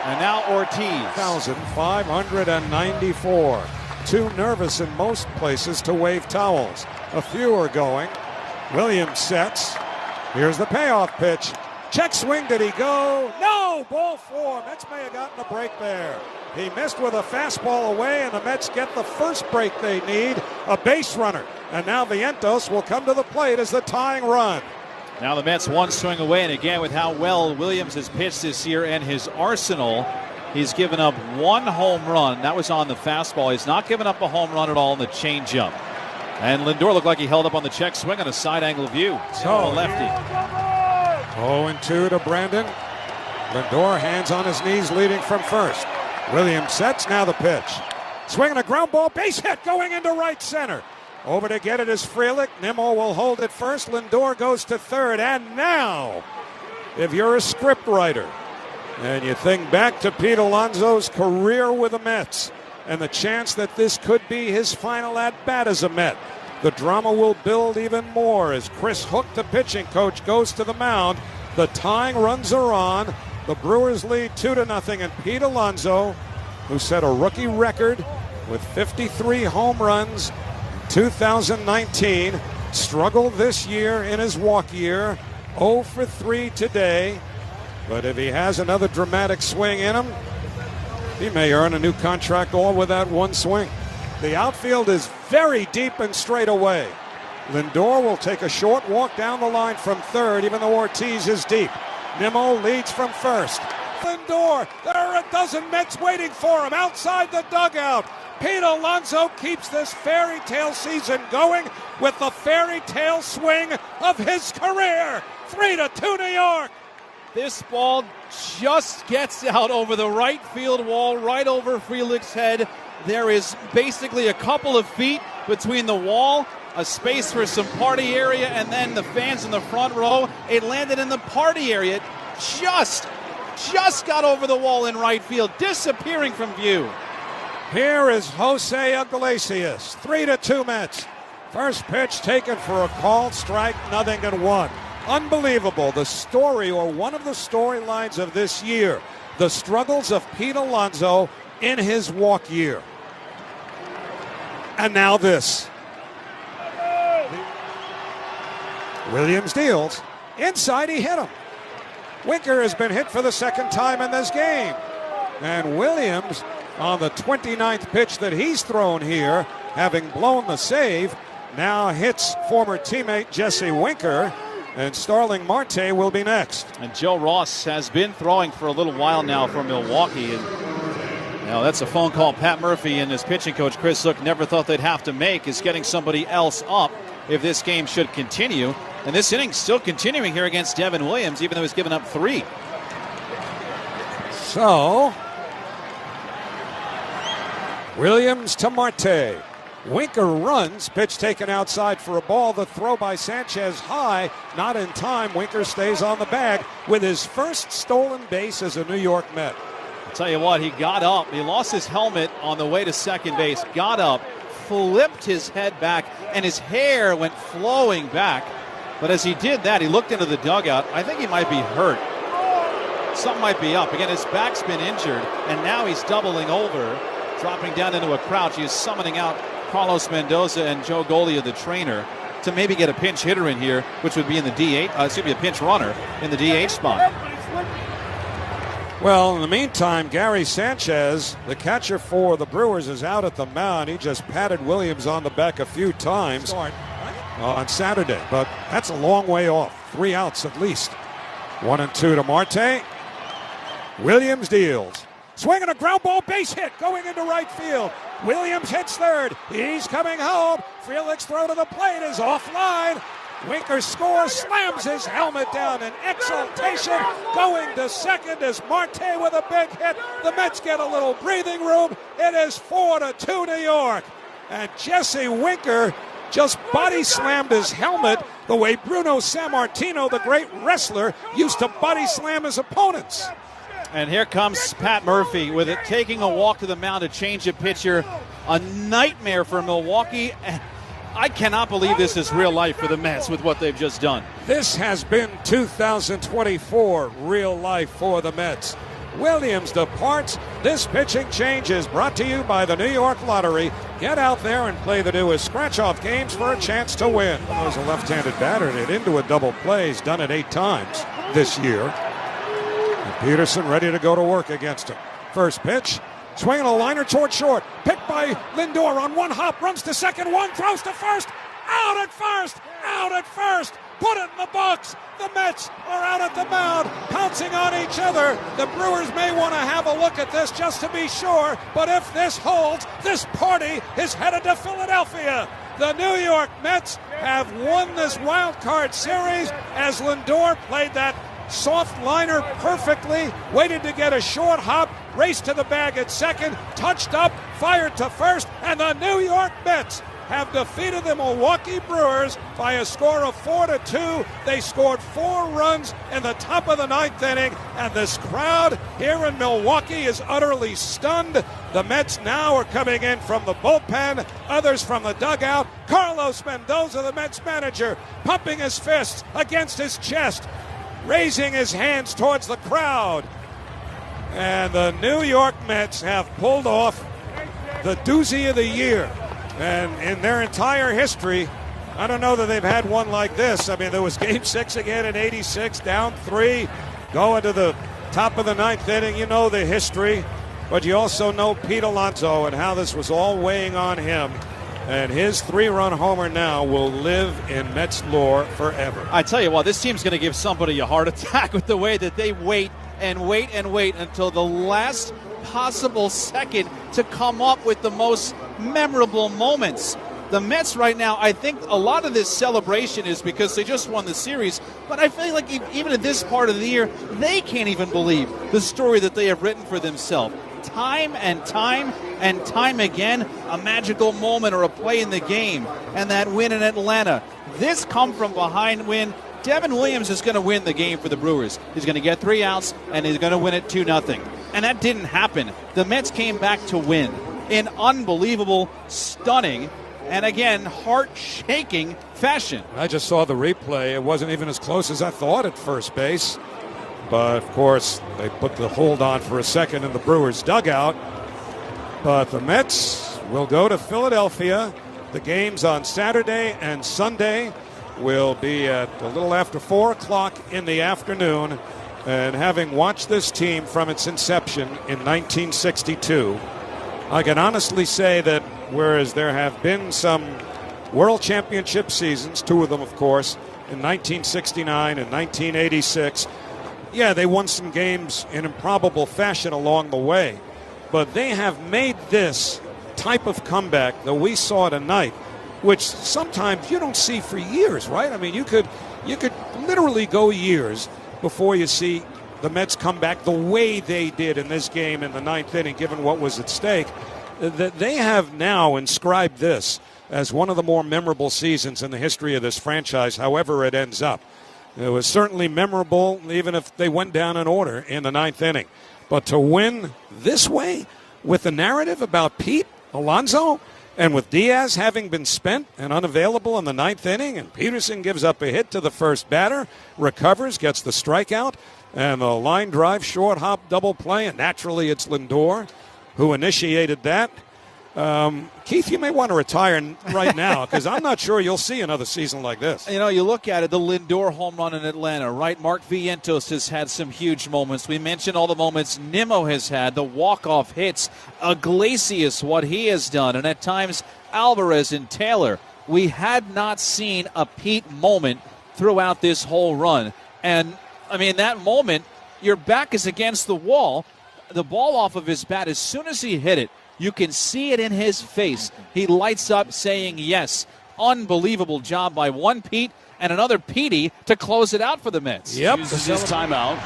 And now Ortiz. 1,594. Too nervous in most places to wave towels. A few are going. Williams sets. Here's the payoff pitch. Check swing, did he go? No! Ball four. Mets may have gotten a break there. He missed with a fastball away, and the Mets get the first break they need, a base runner. And now Vientos will come to the plate as the tying run. Now the Mets one swing away, and again with how well Williams has pitched this year and his arsenal, he's given up one home run. That was on the fastball. He's not given up a home run at all in the changeup. And Lindor looked like he held up on the check swing on a side angle view. So lefty. 0-2 to Brandon. Lindor hands on his knees leading from first. Williams sets, now the pitch. Swinging a ground ball, base hit going into right center. Over to get it is Frelick. Nimmo will hold it first. Lindor goes to third. And now, if you're a script writer and you think back to Pete Alonso's career with the Mets and the chance that this could be his final at-bat as a Met, the drama will build even more as Chris Hook, the pitching coach, goes to the mound. The tying runs are on. The Brewers lead 2-0, and Pete Alonso, who set a rookie record with 53 home runs in 2019, struggled this year in his walk year, 0 for 3 today. But if he has another dramatic swing in him, he may earn a new contract all with that one swing. The outfield is very deep and straight away. Lindor will take a short walk down the line from third, even though Ortiz is deep. Nimmo leads from first. Lindor, there are a dozen Mets waiting for him outside the dugout. Pete Alonso keeps this fairy tale season going with the fairy tale swing of his career. 3-2 New York. This ball just gets out over the right field wall, right over Frelick's head. There is basically a couple of feet between the wall, a space for some party area, and then the fans in the front row. It landed in the party area. Just got over the wall in right field, disappearing from view. Here is Jose Iglesias. 3-2 Mets. First pitch taken for a called strike, 0-1. Unbelievable. The story, or one of the storylines of this year, the struggles of Pete Alonso in his walk year. And now this. Williams deals. Inside, he hit him. Winker has been hit for the second time in this game. And Williams, on the 29th pitch that he's thrown here, having blown the save, now hits former teammate Jesse Winker. And Starling Marte will be next. And Joe Ross has been throwing for a little while now for Milwaukee. And now that's a phone call Pat Murphy and his pitching coach Chris Hook never thought they'd have to make, is getting somebody else up if this game should continue. And this inning's still continuing here against Devin Williams, even though he's given up 3. So, Williams to Marte. Winker runs, pitch taken outside for a ball. The throw by Sanchez high, not in time. Winker stays on the bag with his first stolen base as a New York Met. I'll tell you what, he got up. He lost his helmet on the way to second base, got up, flipped his head back, and his hair went flowing back. But as he did that, he looked into the dugout. I think he might be hurt. Something might be up. Again, his back's been injured, and now he's doubling over, dropping down into a crouch. He is summoning out Carlos Mendoza and Joe Golia, the trainer, to maybe get a pinch hitter in here, which would be in the DH, a pinch runner in the DH spot. Well, in the meantime, Gary Sanchez, the catcher for the Brewers, is out at the mound. He just patted Williams on the back a few times on Saturday, but that's a long way off. 3 outs at least. 1-2 to Marte. Williams deals. Swinging a ground ball, base hit, going into right field. Williams hits third. He's coming home. Frelick's throw to the plate is offline. Winker scores, slams his helmet down in exultation. Going to second is Marte with a big hit. The Mets get a little breathing room. It is 4-2 New York. And Jesse Winker just body slammed his helmet the way Bruno Sammartino, the great wrestler, used to body slam his opponents. And here comes Pat Murphy with it, taking a walk to the mound to change a pitcher. A nightmare for Milwaukee. I cannot believe this is real life for the Mets with what they've just done. This has been 2024 real life for the Mets. Williams departs. This pitching change is brought to you by the New York Lottery. Get out there and play the newest scratch-off games for a chance to win. That was a left-handed batter and into a double play. He's done it 8 times this year. And Peterson ready to go to work against him. First pitch, swinging a liner toward short. Picked by Lindor on one hop, runs to second, one, throws to first. Out at first! Out at first! Put it in the box! The Mets are out at the mound, pouncing on each other. The Brewers may want to have a look at this just to be sure, but if this holds, this party is headed to Philadelphia. The New York Mets have won this wild card series as Lindor played that soft liner perfectly, waited to get a short hop, raced to the bag at second, touched up, fired to first, and the New York Mets have defeated the Milwaukee Brewers by a score of 4-2. They scored 4 runs in the top of the 9th inning, and this crowd here in Milwaukee is utterly stunned. The Mets now are coming in from the bullpen, others from the dugout. Carlos Mendoza, the Mets manager, pumping his fists against his chest, raising his hands towards the crowd. And the New York Mets have pulled off the doozy of the year. And in their entire history, I don't know that they've had one like this. I mean, there was Game 6 again in '86, down 3, going to the top of the 9th inning. You know the history, but you also know Pete Alonso and how this was all weighing on him. And his 3-run homer now will live in Mets lore forever. I tell you what, this team's going to give somebody a heart attack with the way that they wait and wait and wait until the last possible second to come up with the most memorable moments. The Mets right now, I think a lot of this celebration is because they just won the series, but I feel like even at this part of the year, they can't even believe the story that they have written for themselves. Time and time and time again, a magical moment or a play in the game, and that win in Atlanta. This come from behind win. Devin Williams is going to win the game for the Brewers. He's going to get 3 outs, and he's going to win it 2-0. And that didn't happen. The Mets came back to win in unbelievable, stunning, and again, heart-shaking fashion. I just saw the replay. It wasn't even as close as I thought at first base. But, of course, they put the hold on for a second in the Brewers' dugout. But the Mets will go to Philadelphia. The games on Saturday and Sunday will be at a little after 4 o'clock in the afternoon. And having watched this team from its inception in 1962, I can honestly say that whereas there have been some World Championship seasons, 2 of them, of course, in 1969 and 1986, yeah, they won some games in improbable fashion along the way. But they have made this type of comeback that we saw tonight, which sometimes you don't see for years, right? I mean, you could literally go years before you see the Mets come back the way they did in this game in the 9th inning, given what was at stake. That they have now inscribed this as one of the more memorable seasons in the history of this franchise, however it ends up. It was certainly memorable, even if they went down in order in the 9th inning. But to win this way, with the narrative about Pete Alonso, and with Diaz having been spent and unavailable in the 9th inning, and Peterson gives up a hit to the first batter, recovers, gets the strikeout, and the line drive, short hop, double play, and naturally it's Lindor who initiated that. Keith, you may want to retire right now because I'm not sure you'll see another season like this. You know, you look at it, the Lindor home run in Atlanta, right? Mark Vientos has had some huge moments. We mentioned all the moments Nimmo has had, the walk-off hits, Iglesias, what he has done, and at times Alvarez and Taylor. We had not seen a Pete moment throughout this whole run. And, I mean, that moment, your back is against the wall. The ball off of his bat, as soon as he hit it, you can see it in his face. He lights up saying yes. Unbelievable job by one Pete and another Petey to close it out for the Mets. Yep. Uses his timeout.